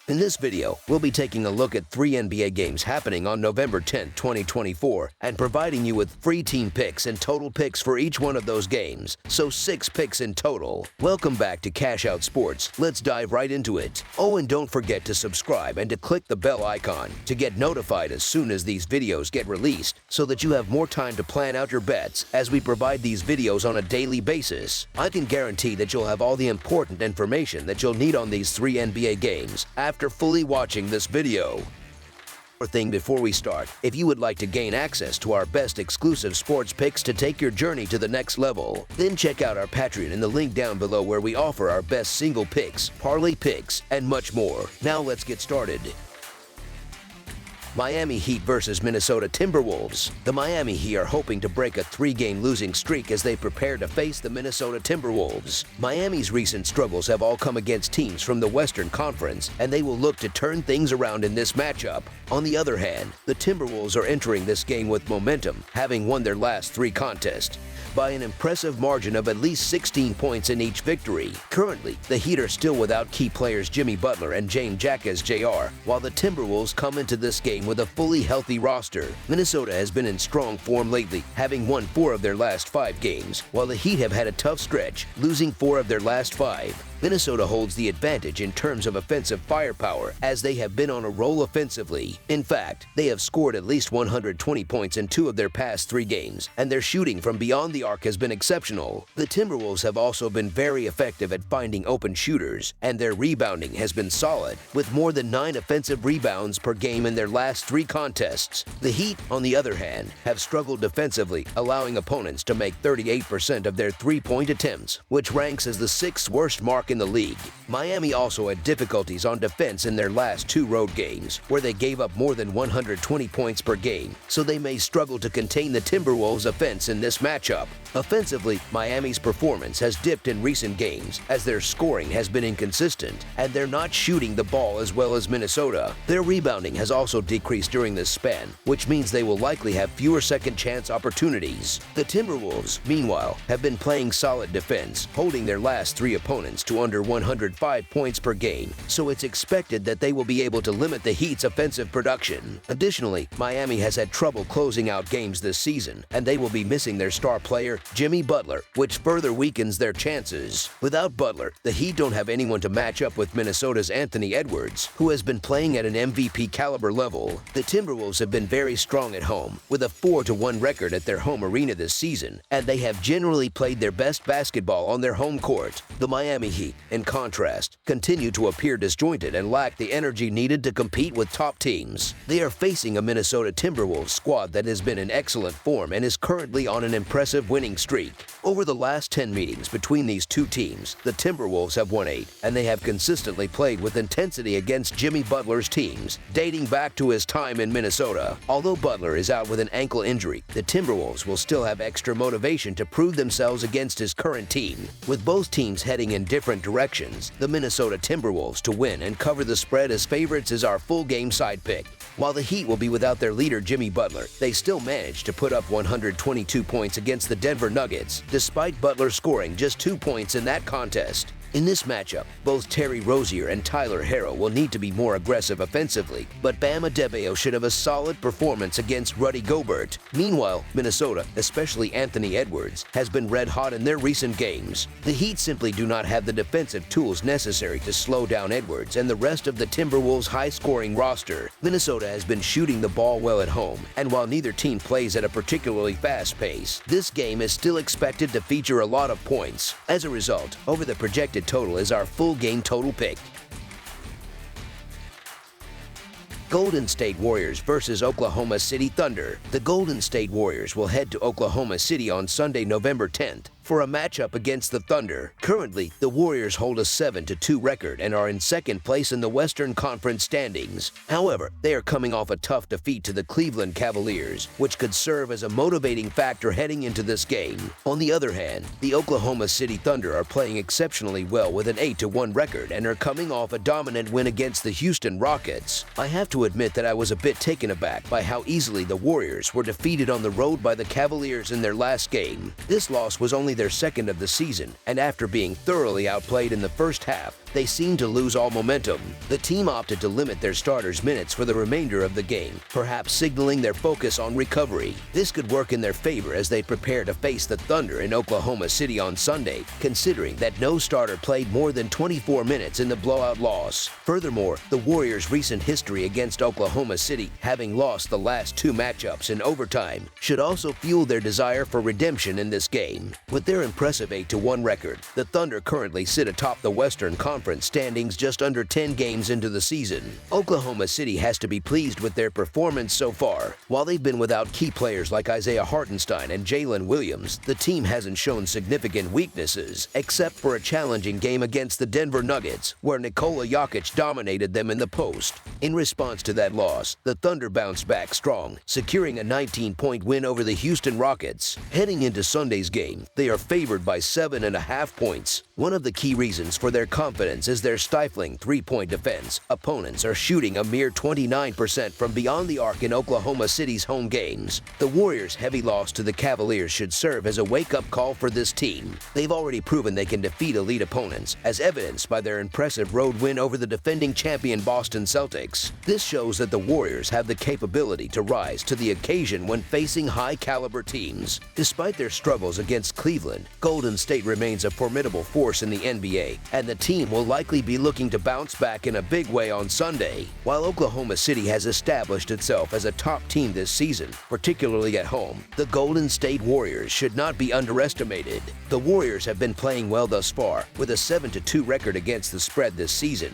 In this video, we'll be taking a look at 3 NBA games happening on November 10, 2024, and providing you with free team picks and total picks for each one of those games, so 6 picks in total. Welcome back to Cash Out Sports. Let's dive right into it. Oh, and don't forget to subscribe and to click the bell icon to get notified as soon as these videos get released, so that you have more time to plan out your bets as we provide these videos on a daily basis. I can guarantee that you'll have all the important information that you'll need on these 3 NBA games after fully watching this video. One thing before we start, if you would like to gain access to our best exclusive sports picks to take your journey to the next level, then check out our Patreon in the link down below where we offer our best single picks, parlay picks, and much more. Now let's get started. Miami Heat versus Minnesota Timberwolves. The Miami Heat are hoping to break a 3-game losing streak as they prepare to face the Minnesota Timberwolves. Miami's recent struggles have all come against teams from the Western Conference, and they will look to turn things around in this matchup. On the other hand, the Timberwolves are entering this game with momentum, having won their last 3 contests by an impressive margin of at least 16 points in each victory. Currently, the Heat are still without key players Jimmy Butler and James Jackson Jr., while the Timberwolves come into this game with a fully healthy roster. Minnesota has been in strong form lately, having won 4 of their last 5 games, while the Heat have had a tough stretch, losing 4 of their last 5. Minnesota holds the advantage in terms of offensive firepower, as they have been on a roll offensively. In fact, they have scored at least 120 points in 2 of their past 3 games, and their shooting from beyond the arc has been exceptional. The Timberwolves have also been very effective at finding open shooters, and their rebounding has been solid, with more than 9 offensive rebounds per game in their last 3 contests. The Heat, on the other hand, have struggled defensively, allowing opponents to make 38% of their 3-point attempts, which ranks as the 6th worst mark in the league. Miami also had difficulties on defense in their last 2 road games, where they gave up more than 120 points per game, so they may struggle to contain the Timberwolves' offense in this matchup. Offensively, Miami's performance has dipped in recent games as their scoring has been inconsistent, and they're not shooting the ball as well as Minnesota. Their rebounding has also decreased during this span, which means they will likely have fewer second-chance opportunities. The Timberwolves, meanwhile, have been playing solid defense, holding their last 3 opponents to under 105 points per game, so it's expected that they will be able to limit the Heat's offensive production. Additionally, Miami has had trouble closing out games this season, and they will be missing their star player, Jimmy Butler, which further weakens their chances. Without Butler, the Heat don't have anyone to match up with Minnesota's Anthony Edwards, who has been playing at an MVP caliber level. The Timberwolves have been very strong at home, with a 4-1 record at their home arena this season, and they have generally played their best basketball on their home court. The Miami Heat, in contrast, continue to appear disjointed and lack the energy needed to compete with top teams. They are facing a Minnesota Timberwolves squad that has been in excellent form and is currently on an impressive winning streak. Over the last 10 meetings between these 2 teams, the Timberwolves have won 8, and they have consistently played with intensity against Jimmy Butler's teams, dating back to his time in Minnesota. Although Butler is out with an ankle injury, the Timberwolves will still have extra motivation to prove themselves against his current team. With both teams heading in different directions, the Minnesota Timberwolves to win and cover the spread as favorites is our full game side pick. While the Heat will be without their leader Jimmy Butler, they still managed to put up 122 points against the Denver Nuggets, despite Butler scoring just 2 points in that contest. In this matchup, both Terry Rozier and Tyler Herro will need to be more aggressive offensively, but Bam Adebayo should have a solid performance against Rudy Gobert. Meanwhile, Minnesota, especially Anthony Edwards, has been red hot in their recent games. The Heat simply do not have the defensive tools necessary to slow down Edwards and the rest of the Timberwolves' high-scoring roster. Minnesota has been shooting the ball well at home, and while neither team plays at a particularly fast pace, this game is still expected to feature a lot of points. As a result, over the projected total is our full game total pick. Golden State Warriors versus Oklahoma City Thunder. The Golden State Warriors will head to Oklahoma City on Sunday, November 10th, for a matchup against the Thunder. Currently, the Warriors hold a 7-2 record and are in second place in the Western Conference standings. However, they are coming off a tough defeat to the Cleveland Cavaliers, which could serve as a motivating factor heading into this game. On the other hand, the Oklahoma City Thunder are playing exceptionally well with an 8-1 record and are coming off a dominant win against the Houston Rockets. I have to admit that I was a bit taken aback by how easily the Warriors were defeated on the road by the Cavaliers in their last game. This loss was only their second of the season, and after being thoroughly outplayed in the first half, they seemed to lose all momentum. The team opted to limit their starters' minutes for the remainder of the game, perhaps signaling their focus on recovery. This could work in their favor as they prepare to face the Thunder in Oklahoma City on Sunday, considering that no starter played more than 24 minutes in the blowout loss. Furthermore, the Warriors' recent history against Oklahoma City, having lost the last two matchups in overtime, should also fuel their desire for redemption in this game. With their impressive 8-1 record, the Thunder currently sit atop the Western Conference standings just under 10 games into the season. Oklahoma City has to be pleased with their performance so far. While they've been without key players like Isaiah Hartenstein and Jalen Williams, the team hasn't shown significant weaknesses, except for a challenging game against the Denver Nuggets, where Nikola Jokic dominated them in the post. In response to that loss, the Thunder bounced back strong, securing a 19-point win over the Houston Rockets. Heading into Sunday's game, they are favored by 7.5 points. One of the key reasons for their confidence is their stifling three-point defense. Opponents are shooting a mere 29% from beyond the arc in Oklahoma City's home games. The Warriors' heavy loss to the Cavaliers should serve as a wake-up call for this team. They've already proven they can defeat elite opponents, as evidenced by their impressive road win over the defending champion Boston Celtics. This shows that the Warriors have the capability to rise to the occasion when facing high-caliber teams. Despite their struggles against Cleveland, Golden State remains a formidable force in the NBA, and the team will likely be looking to bounce back in a big way on Sunday. While Oklahoma City has established itself as a top team this season, particularly at home, the Golden State Warriors should not be underestimated. The Warriors have been playing well thus far, with a 7-2 record against the spread this season,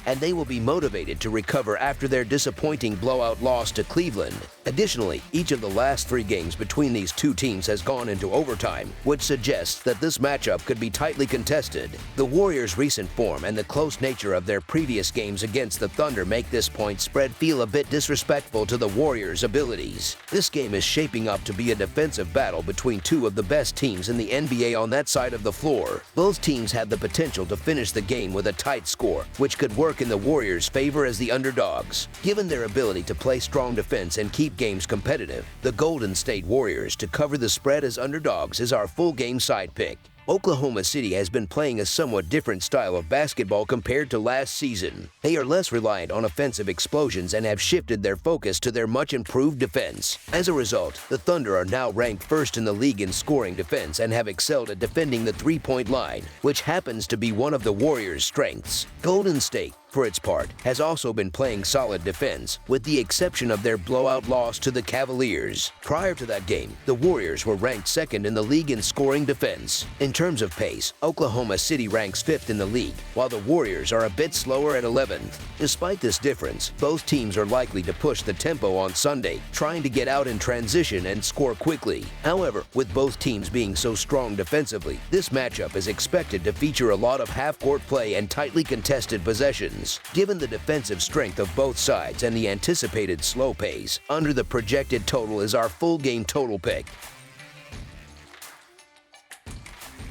and they will be motivated to recover after their disappointing blowout loss to Cleveland. Additionally, each of the last three games between these two teams has gone into overtime, which suggests that this matchup could be tightly contested. The Warriors' recent form and the close nature of their previous games against the Thunder make this point spread feel a bit disrespectful to the Warriors' abilities. This game is shaping up to be a defensive battle between two of the best teams in the NBA on that side of the floor. Both teams have the potential to finish the game with a tight score, which could work in the Warriors' favor as the underdogs. Given their ability to play strong defense and keep games competitive, the Golden State Warriors to cover the spread as underdogs is our full game side pick. Oklahoma City has been playing a somewhat different style of basketball compared to last season. They are less reliant on offensive explosions and have shifted their focus to their much-improved defense. As a result, the Thunder are now ranked first in the league in scoring defense and have excelled at defending the three-point line, which happens to be one of the Warriors' strengths. Golden State, for its part, has also been playing solid defense, with the exception of their blowout loss to the Cavaliers. Prior to that game, the Warriors were ranked second in the league in scoring defense. In terms of pace, Oklahoma City ranks fifth in the league, while the Warriors are a bit slower at 11th. Despite this difference, both teams are likely to push the tempo on Sunday, trying to get out in transition and score quickly. However, with both teams being so strong defensively, this matchup is expected to feature a lot of half-court play and tightly contested possessions. Given the defensive strength of both sides and the anticipated slow pace, under the projected total is our full game total pick.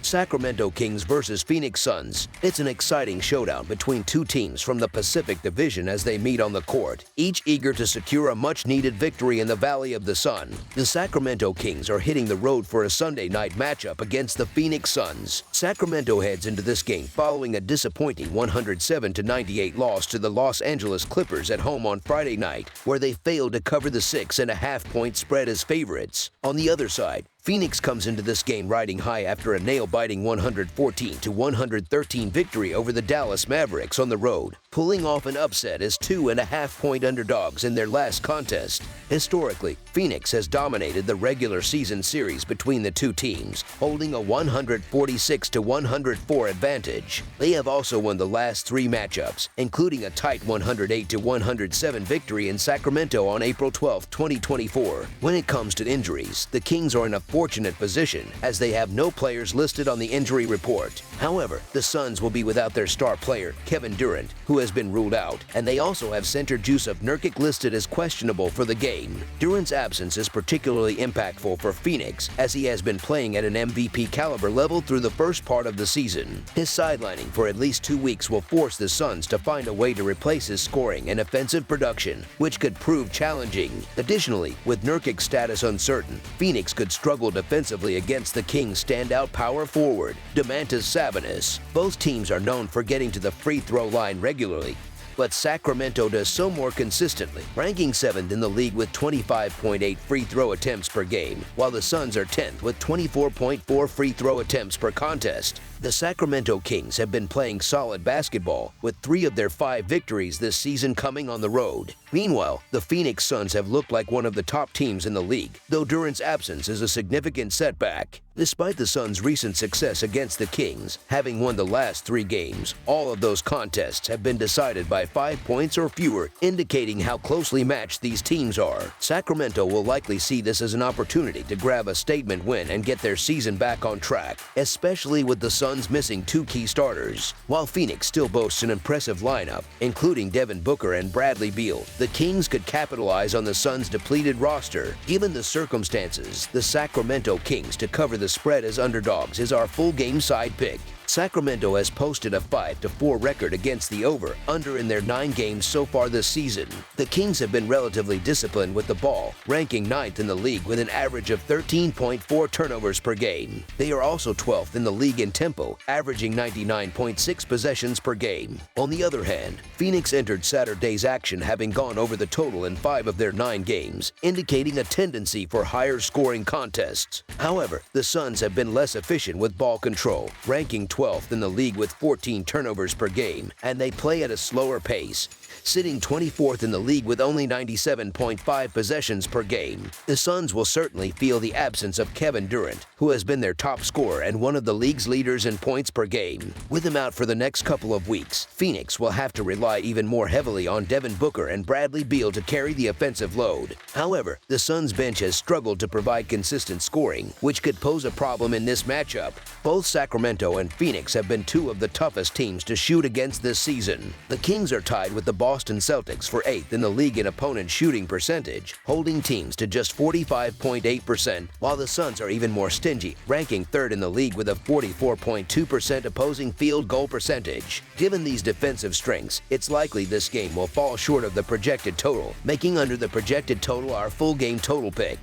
Sacramento Kings versus Phoenix Suns. It's an exciting showdown between two teams from the Pacific Division as they meet on the court, each eager to secure a much-needed victory in the Valley of the Sun. The Sacramento Kings are hitting the road for a Sunday night matchup against the Phoenix Suns. Sacramento heads into this game following a disappointing 107-98 loss to the Los Angeles Clippers at home on Friday night, where they failed to cover the 6.5-point spread as favorites. On the other side, Phoenix comes into this game riding high after a nail-biting 114-113 victory over the Dallas Mavericks on the road, pulling off an upset as 2.5-point underdogs in their last contest. Historically, Phoenix has dominated the regular season series between the two teams, holding a 146-104 advantage. They have also won the last three matchups, including a tight 108-107 victory in Sacramento on April 12, 2024. When it comes to injuries, the Kings are in a fortunate position as they have no players listed on the injury report. However, the Suns will be without their star player, Kevin Durant, who has been ruled out, and they also have center Jusuf Nurkic listed as questionable for the game. Durant's absence is particularly impactful for Phoenix as he has been playing at an MVP caliber level through the first part of the season. His sidelining for at least 2 weeks will force the Suns to find a way to replace his scoring and offensive production, which could prove challenging. Additionally, with Nurkic's status uncertain, Phoenix could struggle struggle defensively against the Kings' standout power forward, Domantas Sabonis. Both teams are known for getting to the free throw line regularly, but Sacramento does so more consistently, ranking 7th in the league with 25.8 free throw attempts per game, while the Suns are 10th with 24.4 free throw attempts per contest. The Sacramento Kings have been playing solid basketball, with 3 of their 5 victories this season coming on the road. Meanwhile, the Phoenix Suns have looked like one of the top teams in the league, though Durant's absence is a significant setback. Despite the Suns' recent success against the Kings, having won the last 3 games, all of those contests have been decided by 5 points or fewer, indicating how closely matched these teams are. Sacramento will likely see this as an opportunity to grab a statement win and get their season back on track, especially with the Suns missing 2 key starters. While Phoenix still boasts an impressive lineup, including Devin Booker and Bradley Beal, the Kings could capitalize on the Suns' depleted roster. Given the circumstances, the Sacramento Kings to cover the spread as underdogs is our full game side pick. Sacramento has posted a 5-4 record against the over/under in their 9 games so far this season. The Kings have been relatively disciplined with the ball, ranking 9th in the league with an average of 13.4 turnovers per game. They are also 12th in the league in tempo, averaging 99.6 possessions per game. On the other hand, Phoenix entered Saturday's action having gone over the total in 5 of their 9 games, indicating a tendency for higher scoring contests. However, the Suns have been less efficient with ball control, ranking 12th in the league with 14 turnovers per game, and they play at a slower pace, sitting 24th in the league with only 97.5 possessions per game. The Suns will certainly feel the absence of Kevin Durant, who has been their top scorer and one of the league's leaders in points per game. With him out for the next couple of weeks, Phoenix will have to rely even more heavily on Devin Booker and Bradley Beal to carry the offensive load. However, the Suns bench has struggled to provide consistent scoring, which could pose a problem in this matchup. Both Sacramento and Phoenix have been 2 of the toughest teams to shoot against this season. The Kings are tied with the Boston Celtics for 8th in the league in opponent shooting percentage, holding teams to just 45.8%, while the Suns are even more stingy, ranking 3rd in the league with a 44.2% opposing field goal percentage. Given these defensive strengths, it's likely this game will fall short of the projected total, making under the projected total our full game total pick.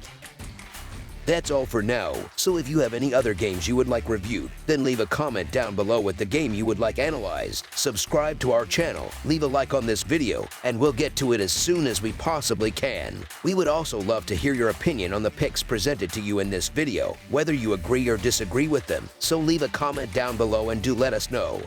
That's all for now, so if you have any other games you would like reviewed, then leave a comment down below with the game you would like analyzed. Subscribe to our channel, leave a like on this video, and we'll get to it as soon as we possibly can. We would also love to hear your opinion on the picks presented to you in this video, whether you agree or disagree with them, so leave a comment down below and do let us know.